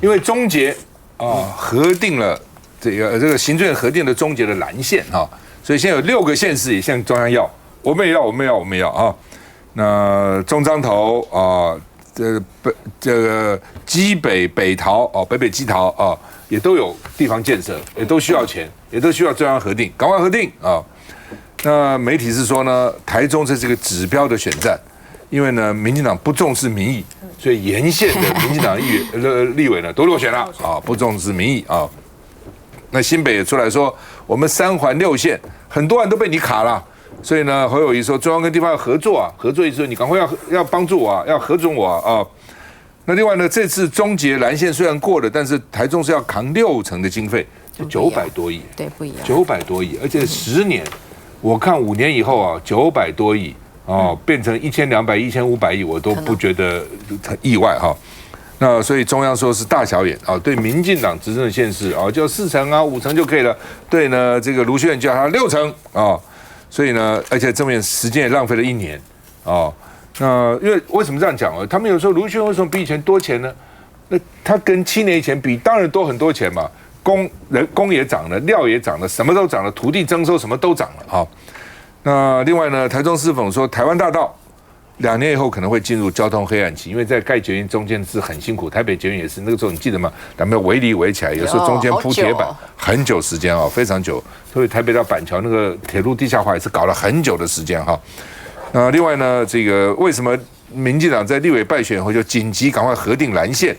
因为中捷核定了这个行政院核定了中捷的蓝线所以现在有6个县市也向中央要，我们也要啊。那中彰投这个基北北桃北基桃也都有地方建设，也都需要钱，也都需要中央核定，赶快核定啊。那媒体是说呢，台中这是个指标的选战，因为呢，民进党不重视民意，所以沿线的民进党立委呢都落选了不重视民意啊。那新北也出来说，我们3环6线很多人都被你卡了，所以呢，侯友宜说中央跟地方要合作合作意思说你赶快要帮助我要核准我那另外呢，这次中捷蓝线虽然过了，但是台中是要扛60%的经费，就900多亿，对，不一样，900多亿，而且10年，我看5年以后900多亿变成1200亿、1500亿，我都不觉得很意外那所以中央说是大小眼对民进党执政的县市就4成5成就可以了，对呢这个卢秀燕就要他6成所以呢，而且这么时间也浪费了1年那因为为什么这样讲他们有时候卢秀燕为什么比以前多钱呢？那他跟7年以前比，当然多很多钱嘛，工也涨了，料也涨了，什么都涨了，土地征收什么都涨了那另外呢，台中市府说台湾大道2年以后可能会进入交通黑暗期，因为在盖捷运中间是很辛苦，台北捷运也是那个时候你记得吗？咱们围篱围起来，有时候中间铺铁板，很久时间非常久。所以台北到板桥那个铁路地下化也是搞了很久的时间那另外呢，这个为什么民进党在立委败选以后就紧急赶快核定蓝线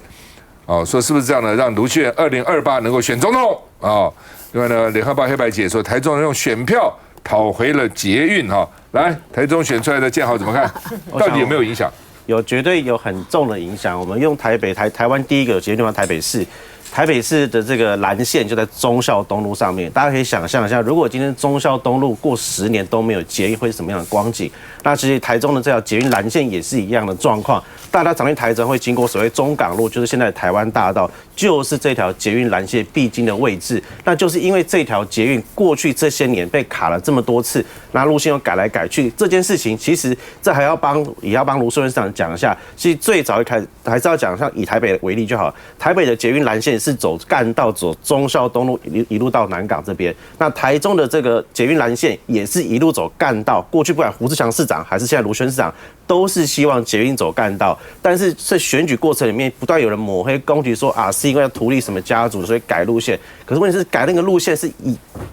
说是不是这样呢？让卢秀燕2028能够选总统另外呢，联合报黑白解说台中人用选票讨回了捷运来，台中选出来的建豪怎么看？到底有没有影响？有，绝对有很重的影响。我们用台湾第一个有捷运地方台北市。台北市的这个蓝线就在忠孝东路上面，大家可以想象一下，如果今天忠孝东路过10年都没有捷运，会是什么样的光景？那其实台中的这条捷运蓝线也是一样的状况。大家常去台中会经过所谓中港路，就是现在的台湾大道，就是这条捷运蓝线必经的位置。那就是因为这条捷运过去这些年被卡了这么多次，那路线又改来改去，这件事情其实这也要帮卢秀燕市长讲一下。其实最早还是要讲，像以台北为例就好，台北的捷运蓝线是走干道，走忠孝东路一路到南港这边。那台中的这个捷运蓝线也是一路走干道，过去不管胡志强市长还是现在卢秀燕市长，都是希望捷运走干道。但是在选举过程里面，不断有人抹黑攻击说是因为要图利什么家族，所以改路线。可是问题是改那个路线是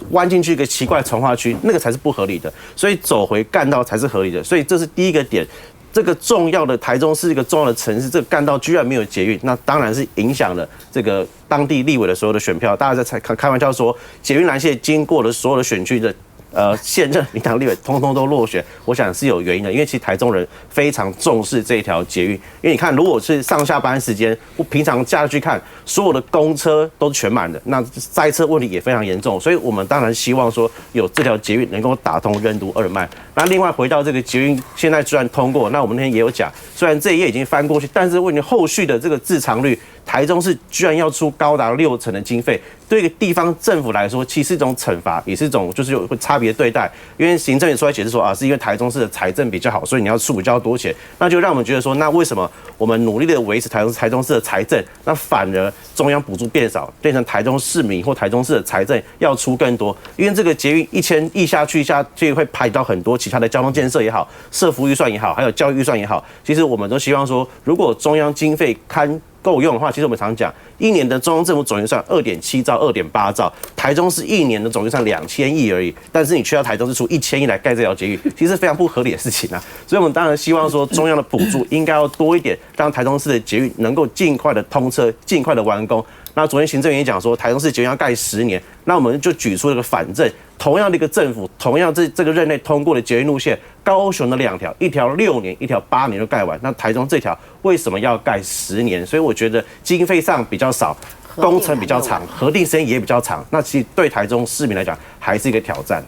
弯进去一个奇怪的从化区，那个才是不合理的，所以走回干道才是合理的。所以这是第一个点。这个重要的台中是一个重要的城市，这个干道居然没有捷运，那当然是影响了这个当地立委的所有的选票。大家在开玩笑说，捷运蓝线经过了所有的选区的现任民党立委通通都落选，我想是有原因的，因为其实台中人非常重视这一条捷运，因为你看，如果是上下班时间，我平常假日去看，所有的公车都是全满的，那塞车问题也非常严重，所以我们当然希望说有这条捷运能够打通任督二脉。那另外回到这个捷运，现在虽然通过，那我们那天也有讲，虽然这一页已经翻过去，但是问题后续的这个自偿率，台中市居然要出高达60%的经费，对一个地方政府来说，其实是一种惩罚，也是一种就是有差别对待。因为行政也出来解释说是因为台中市的财政比较好，所以你要出比较多钱，那就让我们觉得说，那为什么我们努力的维持台中市的财政，那反而中央补助变少，变成台中市民或台中市的财政要出更多？因为这个捷运1000亿下去会排到很多其他的交通建设也好，社福预算也好，还有教育预算也好，其实我们都希望说，如果中央经费够用的话，其实我们常讲，1年的中央政府总预算2.7兆、2.8兆，台中市1年的总预算2000亿而已，但是你去到台中是出1000亿来盖这条捷运，其实非常不合理的事情所以我们当然希望说，中央的补助应该要多一点，让台中市的捷运能够尽快的通车，尽快的完工。那昨天行政院也讲说，台中市捷运要盖10年，那我们就举出了个反证，同样的一个政府，同样这个任内通过的捷运路线，高雄的2条，一条6年，一条8年就盖完，那台中这条为什么要盖10年？所以我觉得经费上比较少，工程比较长，核定时间也比较长，那其实对台中市民来讲还是一个挑战。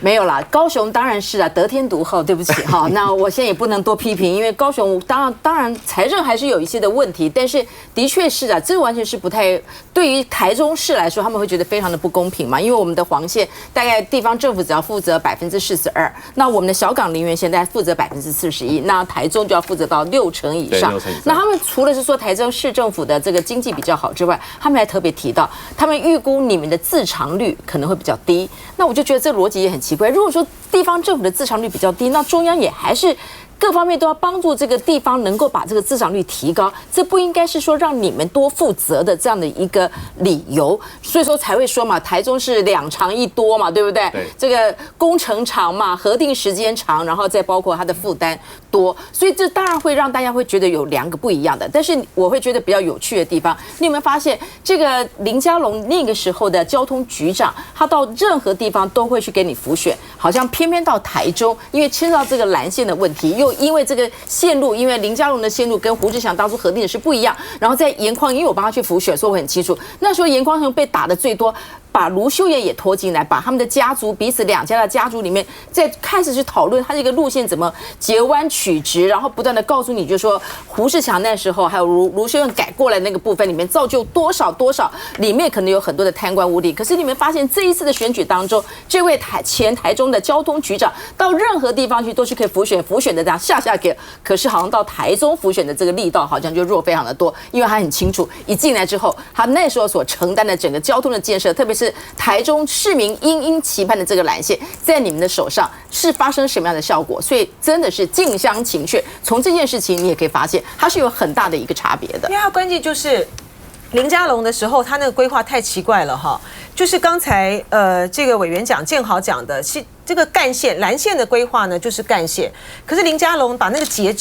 没有啦，高雄当然是啊，得天独厚，对不起哈。那我现在也不能多批评，因为高雄当然财政还是有一些的问题，但是的确是啊，这完全是不太对于台中市来说，他们会觉得非常的不公平嘛，因为我们的黄线大概地方政府只要负责42%，那我们的小港林园县大概负责41%，那台中就要负责到60%以上。那他们除了是说台中市政府的这个经济比较好之外，他们还特别提到，他们预估你们的自偿率可能会比较低。那我就觉得这逻辑也很奇怪。如果说地方政府的自偿率比较低，那中央也还是各方面都要帮助这个地方能够把这个自偿率提高，这不应该是说让你们多负责的这样的一个理由，所以说才会说嘛，台中是2长1多嘛，对不对？对，这个工程长嘛，核定时间长，然后再包括它的负担多，所以这当然会让大家会觉得有2个不一样的。但是我会觉得比较有趣的地方，你有没有发现这个林佳龙那个时候的交通局长，他到任何地方都会去给你辅选，好像偏偏到台中，因为牵涉到这个蓝线的问题，又因为这个线路，因为林佳龙的线路跟胡志强当初核定的是不一样，然后在盐匡，因为我帮他去辅选，所以我很清楚，那时候盐匡被打的最多。把卢秀燕也拖进来，把他们的家族彼此2家的家族里面，再开始去讨论他这个路线怎么截弯曲直，然后不断的告诉你，就说胡志强那时候还有卢秀燕改过来那个部分里面造就多少，里面可能有很多的贪官污吏。可是你们发现这一次的选举当中，这位前台中的交通局长到任何地方去都是可以辅选的这样下给，可是好像到台中辅选的这个力道好像就弱非常的多，因为他很清楚一进来之后，他那时候所承担的整个交通的建设，特别是台中市民殷期盼的这个蓝线，在你们的手上是发生什么样的效果？所以真的是近乡情怯。从这件事情你也可以发现，它是有很大的一个差别的。因为它关键就是林佳龙的时候，他那个规划太奇怪了哈。就是刚才这个委员建豪讲的，是这个干线蓝线的规划呢，就是干线。可是林佳龙把那个截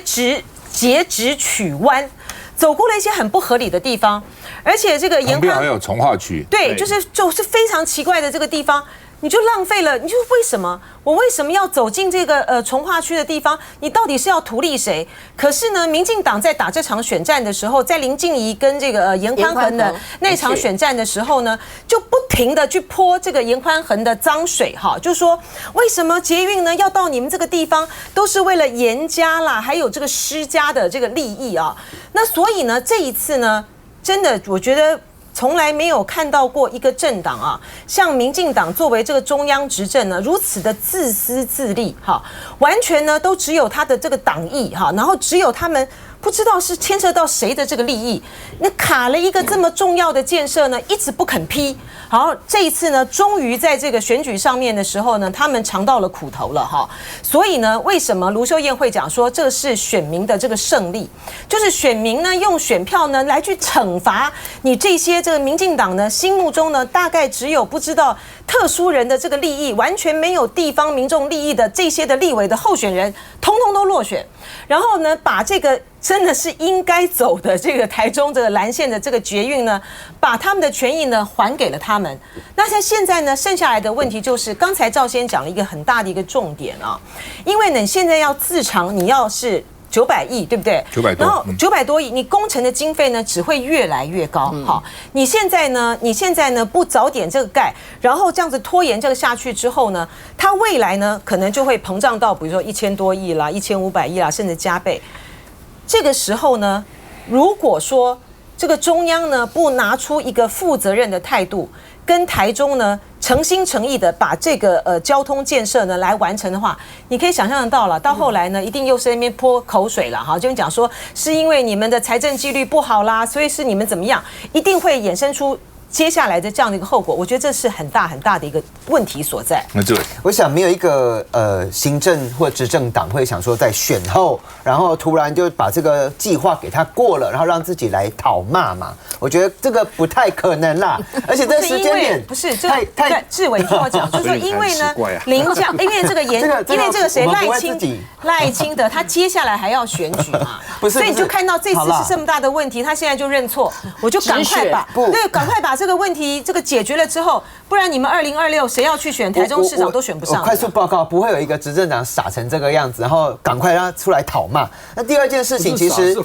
直取弯。走过了一些很不合理的地方，而且这个旁边还有从化区，对，就是非常奇怪的这个地方，你就浪费了，你就为什么我为什么要走进这个从化区的地方？你到底是要图利谁？可是呢，民进党在打这场选战的时候，在林静怡跟这个严宽恒的那场选战的时候呢，就不停的去泼这个严宽恒的脏水哈，就说为什么捷运呢要到你们这个地方，都是为了严家啦，还有这个施家的这个利益啊。那所以呢，这一次呢，真的我觉得。从来没有看到过一个政党啊，像民进党作为这个中央执政呢，如此的自私自利哈，完全呢都只有他的这个党意哈，然后只有他们不知道是牵涉到谁的这个利益，那卡了一个这么重要的建设呢，一直不肯批。好，这一次呢，终于在这个选举上面的时候呢，他们尝到了苦头了哈。所以呢，为什么卢秀燕会讲说这是选民的这个胜利，就是选民呢用选票呢来去惩罚你这些这个民进党呢心目中呢大概只有不知道特殊人的这个利益，完全没有地方民众利益的这些的立委的候选人，通通都落选。然后呢，把这个真的是应该走的这个台中这个蓝线的这个捷运呢，把他们的权益呢还给了他们。那在现在呢，剩下来的问题就是，刚才赵先讲了一个很大的一个重点啊，因为你现在要自偿，你要是900亿，对不对？900多，然后900多亿，你工程的经费呢只会越来越高。好，你现在呢不早点这个盖，然后这样子拖延这个下去之后呢，它未来呢可能就会膨胀到比如说1000多亿啦、1500亿啦，甚至加倍。这个时候呢，如果说这个中央呢不拿出一个负责任的态度，跟台中呢诚心诚意的把这个交通建设呢来完成的话，你可以想象得到了，到后来呢一定又是在那边泼口水了哈，就讲说是因为你们的财政纪律不好啦，所以是你们怎么样，一定会衍生出接下来的这样的一个后果。我觉得这是很大很大的一个问题所在。那对，我想没有一个行政或执政党会想说在选后，然后突然就把这个计划给他过了，然后让自己来讨骂嘛。我觉得这个不太可能啦，而且这时间点不是太志伟听我讲，就是说因为呢林将，因为这个因为这个谁赖清德他接下来还要选举嘛，所以你就看到这次是这么大的问题，他现在就认错，我就赶快把把这个问题这个解决了之后，不然你们2026谁要去选台中市长都选不上。我快速报告，不会有一个执政党傻成这个样子，然后赶快让他出来讨骂。那第二件事情，其实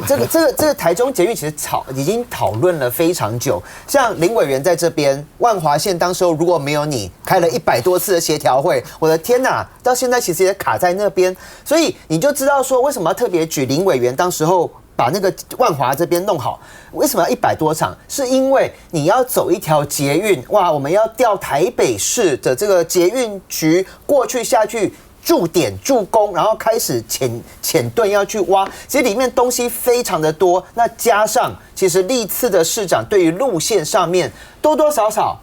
这个台中捷运其实已经讨论了非常久。像林委员在这边，万华县当时候如果没有你开了100多次的协调会，我的天哪，到现在其实也卡在那边，所以你就知道说为什么要特别举林委员当时候把那个万华这边弄好，为什么要100多场？是因为你要走一条捷运，哇，我们要调台北市的这个捷运局过去下去驻点驻工，然后开始潜盾要去挖，其实里面东西非常的多。那加上其实历次的市长对于路线上面多多少少，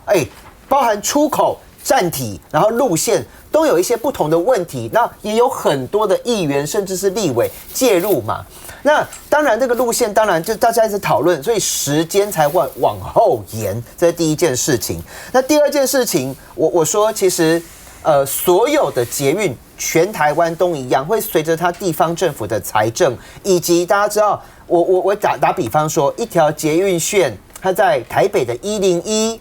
包含出口、站体，然后路线都有一些不同的问题。那也有很多的议员甚至是立委介入嘛。那当然，这个路线当然就大家一直讨论，所以时间才会往后延，这是第一件事情。那第二件事情，我说其实所有的捷运全台湾都一样，会随着它地方政府的财政，以及大家知道，我打比方说，一条捷运线，它在台北的101。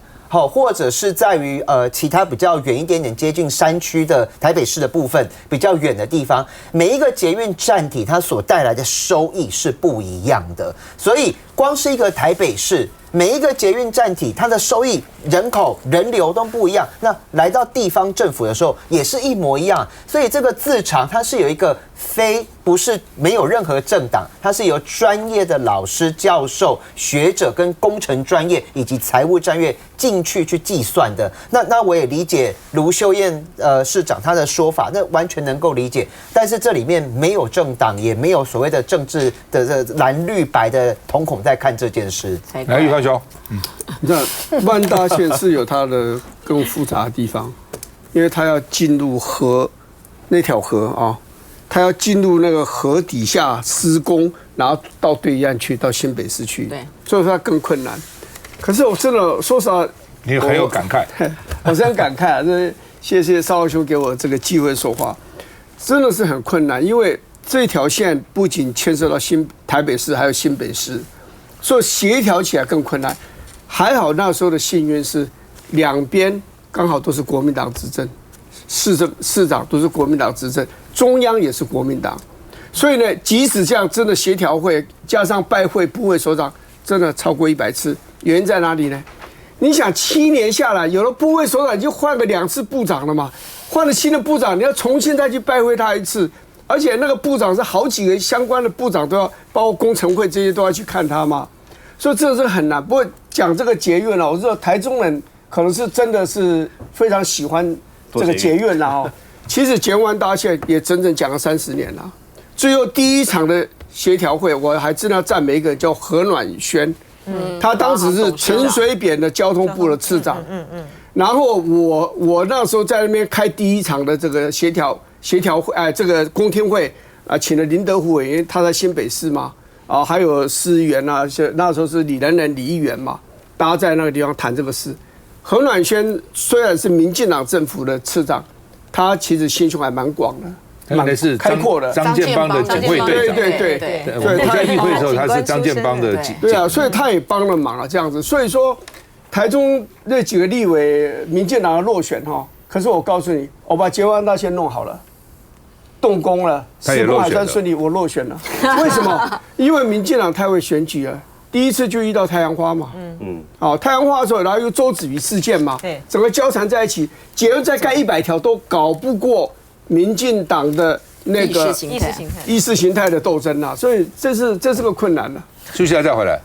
或者是在于其他比较远一点点接近山区的台北市的部分比较远的地方，每一个捷运站体它所带来的收益是不一样的，所以光是一个台北市每一个捷运站体它的收益、人口、人流都不一样，那来到地方政府的时候也是一模一样，所以这个自偿它是有一个不是没有任何政党，它是由专业的老师、教授、学者跟工程专业以及财务专业进去计算的。那我也理解卢秀燕市长他的说法，那完全能够理解。但是这里面没有政党，也没有所谓的政治的蓝绿白的瞳孔在看这件事。来，玉宽兄，你知道万大县是有它的更复杂的地方，因为它要进入那条河啊。他要进入那个河底下施工，然后到对岸去，到新北市去，对，所以说它更困难。可是我真的说实话，你很有感慨，我是很感慨啊！这谢谢邵兄给我这个机会说话，真的是很困难，因为这条线不仅牵涉到台北市，还有新北市，所以协调起来更困难。还好那时候的幸运是，两边刚好都是国民党执政，市长都是国民党执政。中央也是国民党，所以呢，即使这样，真的协调会加上拜会部会首长，真的超过100次。原因在哪里呢？你想7年下来，有了部会首长，你就换个2次部长了嘛？换了新的部长，你要重新再去拜会他一次，而且那个部长是好几个相关的部长都要，包括工程会这些都要去看他嘛。所以这是很难。不过讲这个捷运了，我知道台中人可能是真的是非常喜欢这个捷运了哦。其实捷湾大线也整整讲了30年了，最后第一场的协调会，我还真的要赞美一个叫何暖轩，他当时是陈水扁的交通部的次长，然后我那时候在那边开第一场的这个协调会，这个公听会啊，请了林德虎委员，他在新北市嘛，啊，还有市议员啊，那时候是李仁仁李议员嘛，大家在那个地方谈这个事。何暖轩虽然是民进党政府的次长。他其实心胸还蛮广的，蛮开阔的。张建邦的警卫队长，对，我们在议会的时候，他是张建邦的警。对啊，所以他也帮了忙了，这样子。所以说，台中那几个立委，民进党的落选哈，可是我告诉你，我把捷湾大线弄好了，动工了，施工还算顺利，我落选了。为什么？因为民进党太会选举了。第一次就遇到太阳花嘛，太阳花的时候，然后又周子瑜事件嘛，整个交缠在一起，捷运再盖100条都搞不过民进党的那个意识形态的斗争啊，所以这是个困难了。休息一下再回来。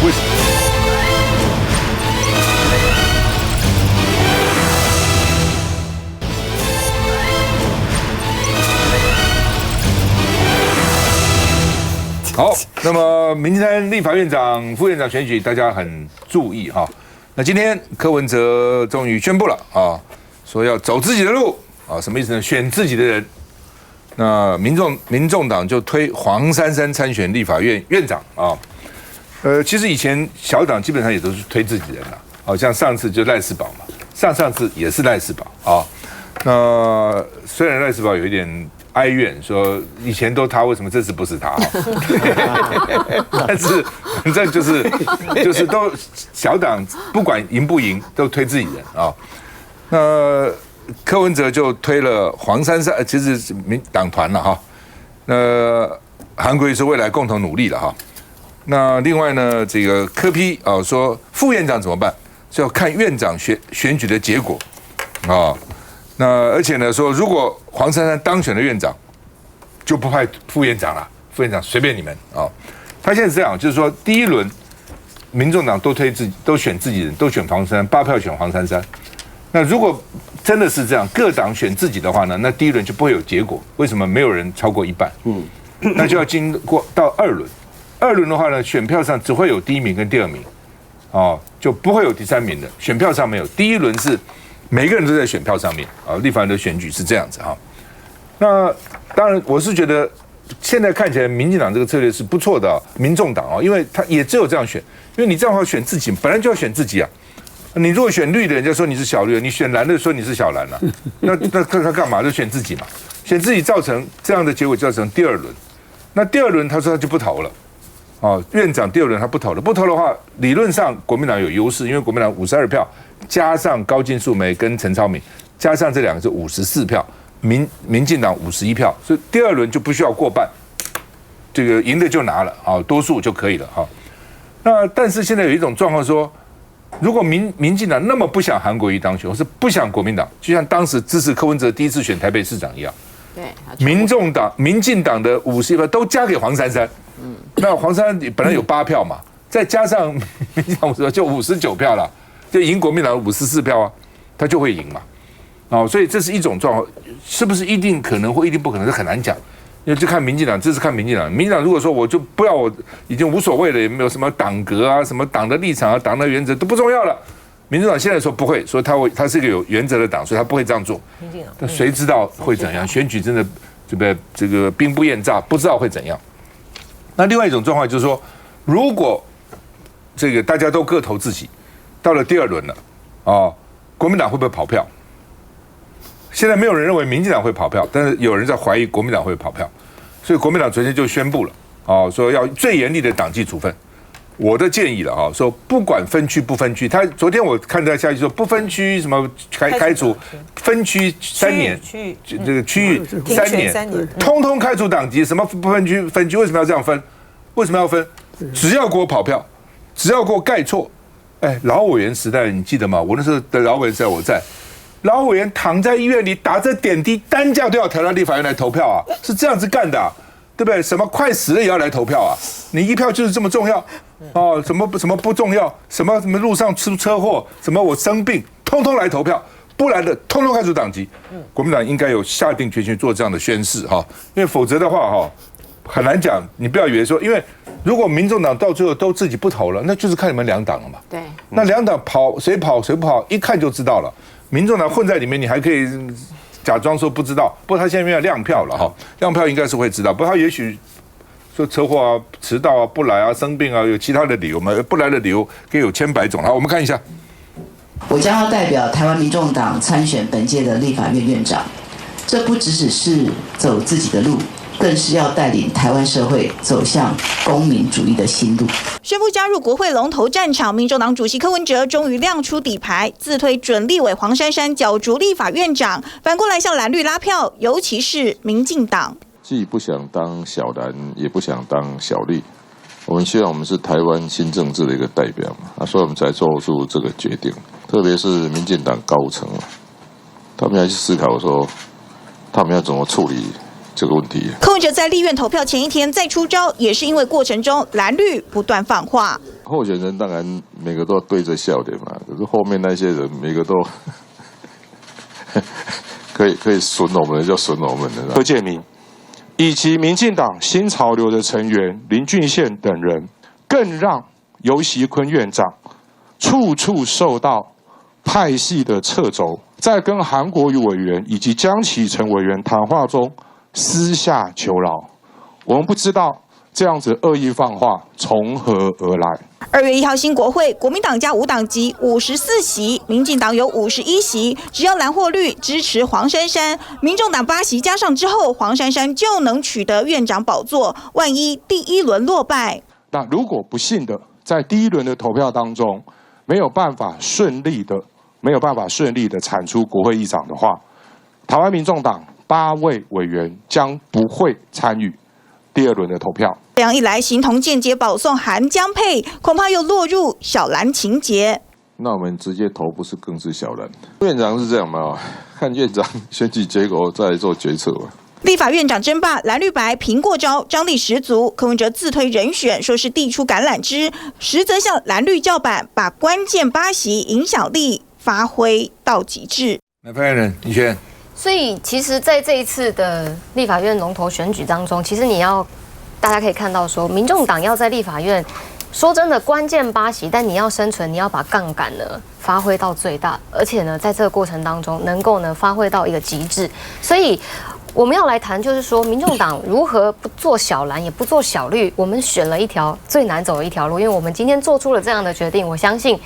为什么？好，那么民进党立法院长、副院长选举，大家很注意哈。那今天柯文哲终于宣布了啊，说要走自己的路啊，什么意思呢？选自己的人。那民众党就推黄珊珊参选立法院院长啊。其实以前小党基本上也都是推自己人了，好像上次就赖士葆嘛，上次也是赖士葆啊。那虽然赖士葆有一点哀怨，说以前都他，为什么这次不是他？但是反正就是都小党不管赢不赢都推自己人啊。那柯文哲就推了黄珊珊，其实是民党团了哈。那韩国瑜说未来共同努力了哈。那另外呢，这个柯 P 啊说副院长怎么办？是要看院长选举的结果啊。那而且呢说，如果黄珊珊当选了院长，就不派副院长了，副院长随便你们啊。他现在是这样，就是说第一轮民众党都选自己人，都选黄珊珊，8票选黄珊珊。那如果真的是这样，各党选自己的话呢，那第一轮就不会有结果。为什么？没有人超过一半。那就要经过到2轮。2轮的话呢，选票上只会有第1名跟第2名，哦，就不会有第3名的。选票上没有。第一轮是每个人都在选票上面啊，立法院的选举是这样子哈。那当然，我是觉得现在看起来民进党这个策略是不错的，民众党啊，因为他也只有这样选，因为你这样的话选自己，本来就要选自己啊。你如果选绿的，人家说你是小绿的；你选蓝的，说你是小蓝了。那他干嘛？就选自己嘛，选自己造成这样的结果，造成第2轮。那第2轮他说他就不投了，哦，院长第2轮他不投了。不投的话，理论上国民党有优势，因为国民党52票，加上高金素梅跟陈超明，加上这2个是54票，民进党51票，所以第2轮就不需要过半，这个赢的就拿了啊，多数就可以了哈。那但是现在有一种状况说，如果民进党那么不想韩国瑜当选，或是不想国民党，就像当时支持柯文哲第1次选台北市长一样，对，民进党的51票都加给黄珊珊，那黄珊珊本来有8票嘛，再加上民进党就59票了，就赢国民党54票啊，他就会赢嘛，哦，所以这是一种状况，是不是一定可能或一定不可能，是很难讲。因为就看民进党，这是看民进党。民进党如果说我就不要，我已经无所谓了，也没有什么党格啊、什么党的立场啊、党的原则都不重要了。民进党现在说不会，说他是一个有原则的党，所以他不会这样做。民进党，但谁知道会怎样？选举真的这个兵不厌诈，不知道会怎样。那另外一种状况就是说，如果这个大家都各投自己，到了第2轮了，哦，国民党会不会跑票？现在没有人认为民进党会跑票，但是有人在怀疑国民党会跑票，所以国民党昨天就宣布了，哦，说要最严厉的党纪处分。我的建议了哈，说不管分区不分区，他昨天我看到消息说不分区什么开除，分区3年，这个区域3年，通通开除党籍，什么不分区分区为什么要这样分？为什么要分？只要给我跑票，只要给我盖错。哎，老委员时代你记得吗？我那时候的老委员时代我在。老委员躺在医院里打着点滴，担架都要抬到立法院来投票啊，是这样子干的，对不对？什么快死了也要来投票啊？你1票就是这么重要哦？什么不重要？什么路上出车祸，什么我生病，通通来投票，不然的通通开除党籍。国民党应该有下定决心做这样的宣示哈，因为否则的话哈，很难讲。你不要以为说，因为如果民众党到最后都自己不投了，那就是看你们2党了嘛。对，那2党谁跑谁不跑，一看就知道了。民众党混在里面，你还可以假装说不知道。不过他现在要亮票了哈，亮票应该是会知道。不过他也许说车祸啊、迟到啊、不来啊、生病啊，有其他的理由嘛？不来的理由可以有千百种。好，我们看一下。我将要代表台湾民众党参选本届的立法院院长，这不只是走自己的路，更是要带领台湾社会走向公民主义的新路。宣布加入国会龙头战场，民众党主席柯文哲终于亮出底牌，自推准立委黄珊珊角逐立法院长，反过来向蓝绿拉票，尤其是民进党。既不想当小蓝，也不想当小绿，我们希望我们是台湾新政治的一个代表嘛，所以我们才做出这个决定。特别是民进党高层啊，他们要去思考说，他们要怎么处理这个问题。柯文哲在立院投票前一天再出招，也是因为过程中蓝绿不断放话。候选人当然每个都要对着笑点嘛，可是后面那些人每个都可以损我们的就损我们的。柯建铭以及民进党新潮流的成员林俊宪等人，更让游锡堃院长处处受到派系的掣肘，在跟韩国瑜委员以及江启臣委员谈话中私下求饶。我们不知道这样子恶意放话从何而来？2月1号新国会，国民党加无党籍54席，民进党有51席，只要蓝或绿支持黄珊珊，民众党8席加上之后，黄珊珊就能取得院长宝座。万一第1轮落败，那如果不幸的在第1轮的投票当中没有办法顺利的产出国会议长的话，台湾民众党8位委员将不会参与第2轮的投票。这样一来，形同间接保送韩江配，恐怕又落入小蓝情节。那我们直接投不是更是小蓝？院长是这样吗？看院长选举结果再来做决策吧。立法院长争霸，蓝绿白评过招，张力十足。柯文哲自推人选，说是递出橄榄枝，实则向蓝绿叫板，把关键8席影响力发挥到极致。来，发言人李轩。所以，其实，在这一次的立法院龙头选举当中，其实大家可以看到说，民众党要在立法院，说真的，关键8席，但你要生存，你要把杠杆呢发挥到最大，而且呢，在这个过程当中，能够呢发挥到一个极致。所以，我们要来谈，就是说，民众党如何不做小蓝，也不做小绿，我们选了一条最难走的一条路，因为我们今天做出了这样的决定，我相信。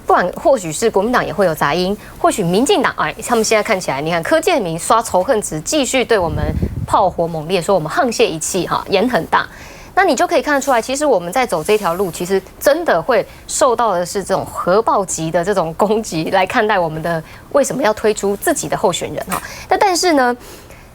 不管或许是国民党也会有杂音，或许民进党他们现在看起来，你看柯建铭刷仇恨值，继续对我们炮火猛烈，说我们沆瀣一气演很大。那你就可以看得出来，其实我们在走这条路，其实真的会受到的是这种核爆级的这种攻击来看待我们的为什么要推出自己的候选人但是呢，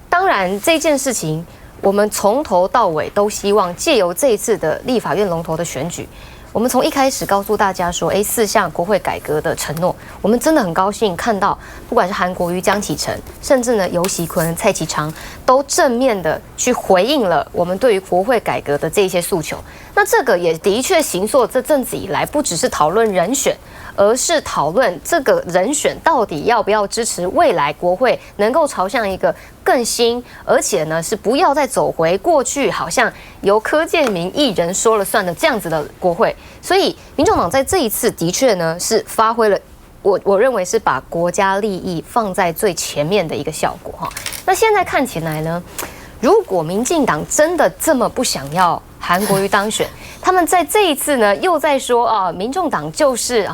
当然这件事情，我们从头到尾都希望借由这一次的立法院龙头的选举。我们从一开始告诉大家说，4项国会改革的承诺，我们真的很高兴看到，不管是韩国瑜、江启臣，甚至呢游锡堃、蔡其昌，都正面的去回应了我们对于国会改革的这些诉求。那这个也的确形塑这阵子以来，不只是讨论人选，而是讨论这个人选到底要不要支持未来国会能够朝向一个更新，而且呢是不要再走回过去好像由柯建铭一人说了算的这样子的国会。所以民众党在这一次的确呢是发挥了我认为是把国家利益放在最前面的一个效果那现在看起来呢，如果民进党真的这么不想要韩国瑜当选，他们在这一次呢又在说民众党就是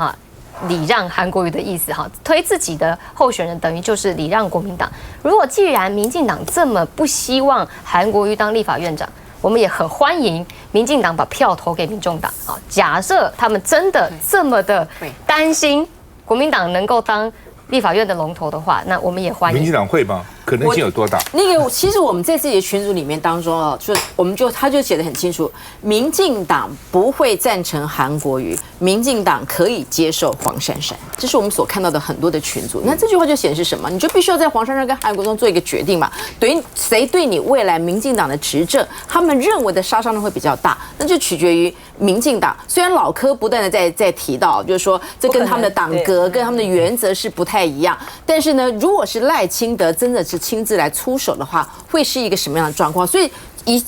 礼让韩国瑜的意思推自己的候选人等于就是礼让国民党。如果既然民进党这么不希望韩国瑜当立法院长，我们也很欢迎民进党把票投给民众党假设他们真的这么的担心国民党能够当立法院的龙头的话，那我们也欢迎。民进党会吗？可能性有多大？其实我们在自己的群组里面当中他就写得很清楚，民进党不会赞成韩国瑜，民进党可以接受黄珊珊，这是我们所看到的很多的群组。那这句话就显示什么？你就必须要在黄珊珊跟韩国瑜中做一个决定嘛，等于谁对你未来民进党的执政，他们认为的杀伤力会比较大，那就取决于民进党。虽然老柯不断的在提到，就是说这跟他们的党格、跟他们的原则是不太一样，但是呢，如果是赖清德真的是亲自来出手的话，会是一个什么样的状况？所以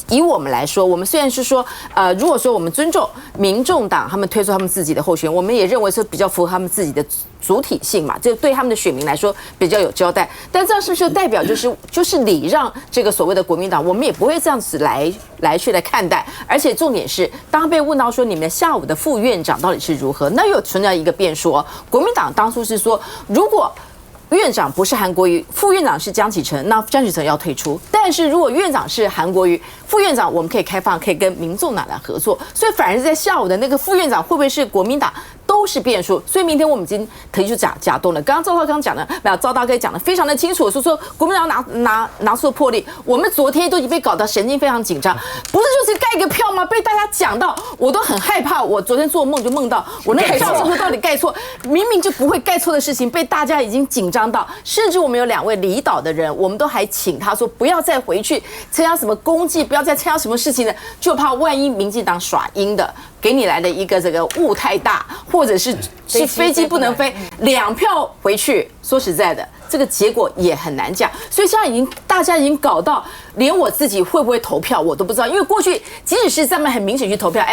以我们来说，我们虽然是说，如果说我们尊重民众党他们推出他们自己的候选人，我们也认为是比较符合他们自己的主体性嘛，这对他们的选民来说比较有交代。但这样是不是代表就是礼让这个所谓的国民党？我们也不会这样子来看待。而且重点是，当被问到说你们下午的副院长到底是如何，那又存在一个变数国民党当初是说，如果院长不是韩国瑜，副院长是江启臣，那江启臣要退出。但是如果院长是韩国瑜，副院长我们可以开放，可以跟民众党来合作。所以反而是在下午的那个副院长会不会是国民党，都是变数。所以明天我们已经提出假动了。刚刚赵少康讲的，赵大哥讲的非常的清楚，说国民党拿出魄力。我们昨天都已经被搞到神经非常紧张，不是就是盖个票吗？被大家讲到，我都很害怕。我昨天做梦就梦到我那个票是不是到底盖错？明明就不会盖错的事情，被大家已经紧张到，甚至我们有2位离岛的人，我们都还请他说不要再回去参加什么公祭，不要再参加什么事情的，就怕万一民进党耍阴的给你来的一个这个雾太大，或者是飞机不能飞，2票回去，说实在的，这个结果也很难讲。所以现在大家已经搞到，连我自己会不会投票我都不知道，因为过去即使是他们很明显去投票，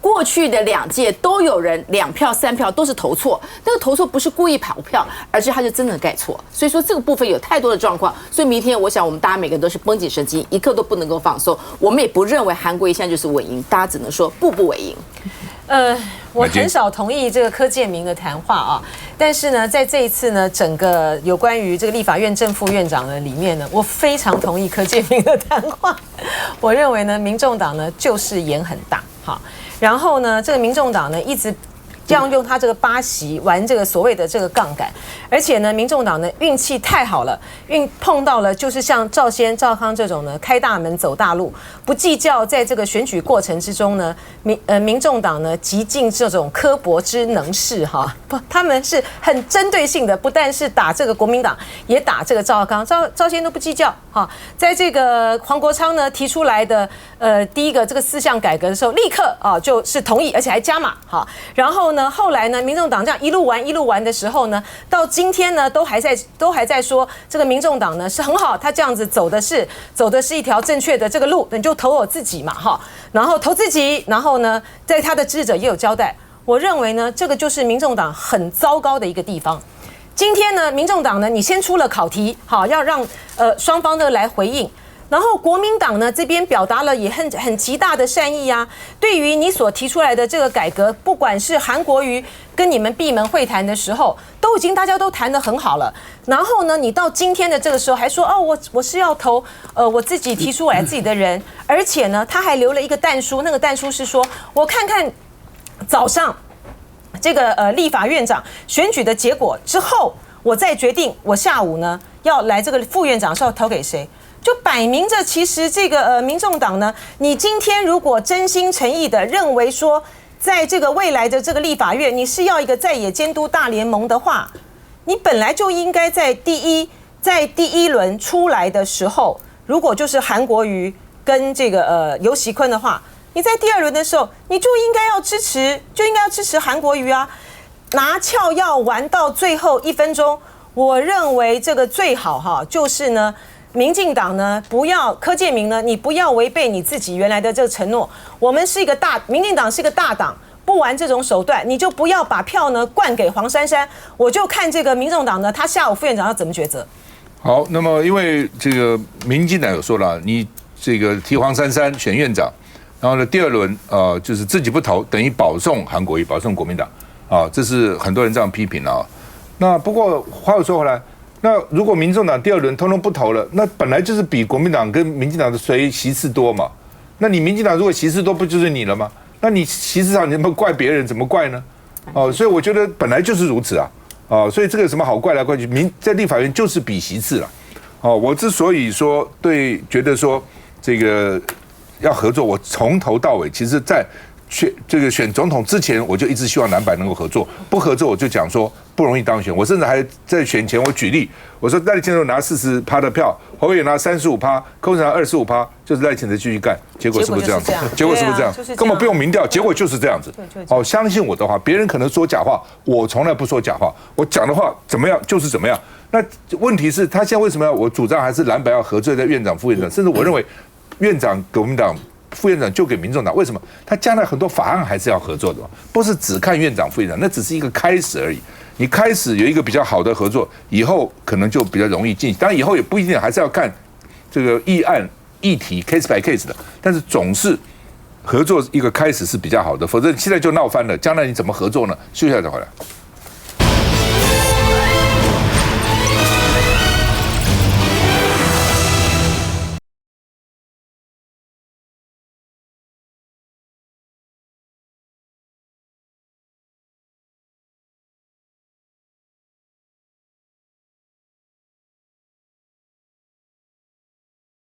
过去的2届都有人2票3票都是投错，那个投错不是故意跑票，而是他就真的盖错。所以说这个部分有太多的状况，所以明天我想我们大家每个人都是绷紧神经，一刻都不能够放松。我们也不认为韩国瑜现在就是稳赢，大家只能说步步为营。我很少同意这个柯建铭的谈话啊，但是呢，在这一次呢，整个有关于这个立法院正副院长的里面呢，我非常同意柯建铭的谈话。我认为呢，民众党呢就是演很大，好，然后呢，这个民众党呢一直这样用他这个8席玩这个所谓的这个杠杆，而且呢，民众党呢运气太好了，碰到了就是像赵康这种呢开大门走大路，不计较在这个选举过程之中呢，民众党呢极尽这种刻薄之能事哈，他们是很针对性的，不但是打这个国民党，也打这个赵康，赵先都不计较哈，在这个黄国昌呢提出来的第一个这个4项改革的时候，立刻就是同意，而且还加码哈，然后呢，后来呢，民众党这样一路玩的时候呢，到今天呢，都还在说这个民众党呢是很好，他这样子走的是一条正确的这个路，你就投我自己嘛哈，然后投自己，然后呢，在他的支持者也有交代。我认为呢，这个就是民众党很糟糕的一个地方。今天呢，民众党呢，你先出了考题，好，要让双方呢来回应。然后国民党呢这边表达了也很极大的善意啊，对于你所提出来的这个改革，不管是韩国瑜跟你们闭门会谈的时候，都已经大家都谈得很好了。然后呢，你到今天的这个时候还说我是要投我自己提出来自己的人，而且呢他还留了一个弹书，那个弹书是说我看看早上这个立法院长选举的结果之后，我再决定我下午呢要来这个副院长是要投给谁。就摆明着，其实这个民众党呢，你今天如果真心诚意的认为说，在这个未来的这个立法院，你是要一个在野监督大联盟的话，你本来就应该在第一轮出来的时候，如果就是韩国瑜跟这个游锡堃的话，你在第2轮的时候，你就应该要支持韩国瑜啊，拿翘要玩到最后1分钟，我认为这个最好哈，就是呢。民进党呢，不要柯建铭呢，你不要违背你自己原来的这个承诺。我们是一个民进党是一个大党，不玩这种手段，你就不要把票呢灌给黄珊珊。我就看这个民众党呢，他下午副院长要怎么抉择。好，那么因为这个民进党有说了，你这个提黄珊珊选院长，然后呢第2轮就是自己不投，等于保送韩国瑜，保送国民党啊，这是很多人这样批评啊。那不过话又说回来。那如果民众党第2轮通通不投了，那本来就是比国民党跟民进党的谁席次多嘛？那你民进党如果席次多，不就是你了吗？那你席次少，你怎么怪别人？怎么怪呢？所以我觉得本来就是如此啊，所以这个有什么好怪来怪去？在立法院就是比席次了，我之所以说觉得说这个要合作，我从头到尾，其实在选总统之前，我就一直希望蓝白能够合作，不合作我就讲说。不容易当选，我甚至还在选前我举例，我说赖清德拿40%的票，侯友宜拿35%，柯文哲拿25%，就是赖清德继续干，结果是不是这样子？结果是不是这样？根本不用民调，结果就是这样子。相信我的话，别人可能说假话，我从来不说假话，我讲的话怎么样就是怎么样。那问题是，他现在为什么要我主张还是蓝白要合作在院长、副院长，甚至我认为院长国民党。副院长就给民众党，为什么？他将来很多法案还是要合作的嘛，不是只看院长、副院长，那只是一个开始而已。你开始有一个比较好的合作，以后可能就比较容易进行。当然以后也不一定，还是要看这个议题 case by case 的，但是总是合作一个开始是比较好的，否则现在就闹翻了，将来你怎么合作呢？休息一下再回来。